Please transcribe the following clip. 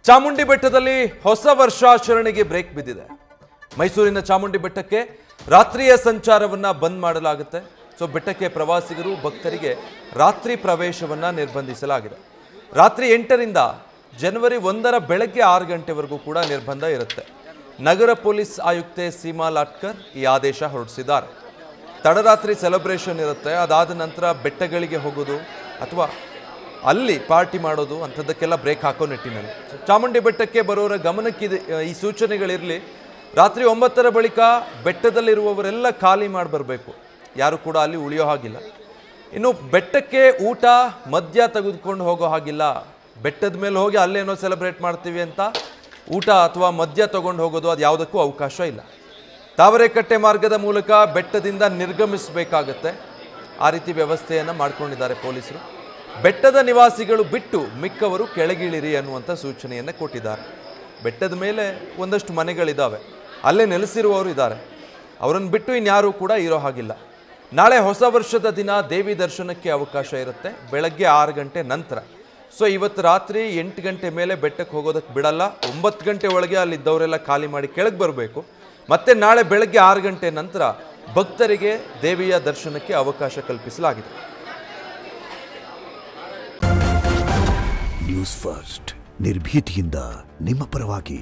ಚಾಮುಂಡಿ ಬೆಟ್ಟದಲ್ಲಿ ಹೊಸ ವರ್ಷಾಚರಣೆಗೆ ಬ್ರೇಕ್ ಬಿದ್ದಿದೆ. ಮೈಸೂರಿನ ಚಾಮುಂಡಿ ಬೆಟ್ಟಕ್ಕೆ ರಾತ್ರಿಯ ಸಂಚಾರವನ್ನ ಬಂದ್ ಮಾಡಲಾಗುತ್ತೆ. ಸೊ ಬೆಟ್ಟಕ್ಕೆ ಪ್ರವಾಸಿಗರು ಭಕ್ತರಿಗೆ ರಾತ್ರಿ ಪ್ರವೇಶವನ್ನ ನಿರ್ಬಂಧಿಸಲಾಗಿದೆ. ರಾತ್ರಿ 8ರಿಂದ ಜನವರಿ 1ರ ಬೆಳಗ್ಗೆ 6 ಗಂಟೆವರೆಗೂ ಕೂಡ ನಿರ್ಬಂಧ ಇರುತ್ತೆ. ನಗರ ಪೊಲೀಸ್ ಆಯುಕ್ತೆ ಸೀಮಾ ಲಾಟ್ಕರ್ ಈ ಆದೇಶ ಹೊರಡಿಸಿದ್ದಾರೆ. ತಡರಾತ್ರಿ ಸೆಲೆಬ್ರೇಷನ್ ಇರುತ್ತೆ, ಅದಾದ ನಂತರ ಬೆಟ್ಟಗಳಿಗೆ ಹೋಗೋದು ಅಥವಾ ಅಲ್ಲಿ ಪಾರ್ಟಿ ಮಾಡೋದು ಅಂಥದ್ದಕ್ಕೆಲ್ಲ ಬ್ರೇಕ್ ಹಾಕೋ ನಿಟ್ಟಿನಲ್ಲಿ ಚಾಮುಂಡಿ ಬೆಟ್ಟಕ್ಕೆ ಬರೋರ ಗಮನಕ್ಕೆ ಈ ಸೂಚನೆಗಳಿರಲಿ. ರಾತ್ರಿ 9ರ ಬಳಿಕ ಬೆಟ್ಟದಲ್ಲಿರುವವರೆಲ್ಲ ಖಾಲಿ ಮಾಡಿ ಬರಬೇಕು, ಯಾರು ಕೂಡ ಅಲ್ಲಿ ಉಳಿಯೋ ಹಾಗಿಲ್ಲ. ಇನ್ನು ಬೆಟ್ಟಕ್ಕೆ ಊಟ ಮದ್ಯ ತೆಗೆದುಕೊಂಡು ಹೋಗೋ ಹಾಗಿಲ್ಲ. ಬೆಟ್ಟದ ಮೇಲೆ ಹೋಗಿ ಅಲ್ಲೇನೋ ಸೆಲೆಬ್ರೇಟ್ ಮಾಡ್ತೀವಿ ಅಂತ ಊಟ ಅಥವಾ ಮದ್ಯ ತಗೊಂಡು ಹೋಗೋದು ಅದು ಯಾವುದಕ್ಕೂ ಅವಕಾಶ ಇಲ್ಲ. ತಾವರೆಕಟ್ಟೆ ಮಾರ್ಗದ ಮೂಲಕ ಬೆಟ್ಟದಿಂದ ನಿರ್ಗಮಿಸಬೇಕಾಗತ್ತೆ. ಆ ರೀತಿ ವ್ಯವಸ್ಥೆಯನ್ನು ಮಾಡ್ಕೊಂಡಿದ್ದಾರೆ ಪೊಲೀಸರು. ಬೆಟ್ಟದ ನಿವಾಸಿಗಳು ಬಿಟ್ಟು ಮಿಕ್ಕವರು ಕೆಳಗಿಳಿರಿ ಅನ್ನುವಂಥ ಸೂಚನೆಯನ್ನು ಕೊಟ್ಟಿದ್ದಾರೆ. ಬೆಟ್ಟದ ಮೇಲೆ ಒಂದಷ್ಟು ಮನೆಗಳಿದ್ದಾವೆ, ಅಲ್ಲೇ ನೆಲೆಸಿರುವವರು ಇದ್ದಾರೆ, ಅವರನ್ನು ಬಿಟ್ಟು ಇನ್ಯಾರೂ ಕೂಡ ಇರೋ ಹಾಗಿಲ್ಲ. ನಾಳೆ ಹೊಸ ವರ್ಷದ ದಿನ ದೇವಿ ದರ್ಶನಕ್ಕೆ ಅವಕಾಶ ಇರುತ್ತೆ, ಬೆಳಗ್ಗೆ 6 ಗಂಟೆ ನಂತರ. ಸೊ ಇವತ್ತು ರಾತ್ರಿ 8 ಗಂಟೆ ಮೇಲೆ ಬೆಟ್ಟಕ್ಕೆ ಹೋಗೋದಕ್ಕೆ ಬಿಡಲ್ಲ. 9 ಗಂಟೆ ಒಳಗೆ ಅಲ್ಲಿದ್ದವರೆಲ್ಲ ಖಾಲಿ ಮಾಡಿ ಕೆಳಗೆ ಬರಬೇಕು. ಮತ್ತೆ ನಾಳೆ ಬೆಳಗ್ಗೆ 6 ಗಂಟೆ ನಂತರ ಭಕ್ತರಿಗೆ ದೇವಿಯ ದರ್ಶನಕ್ಕೆ ಅವಕಾಶ ಕಲ್ಪಿಸಲಾಗಿದೆ. ನ್ಯೂಸ್ ಫಸ್ಟ್ ನಿರ್ಭೀತಿಯಿಂದ ನಿಮ್ಮ ಪರವಾಗಿ.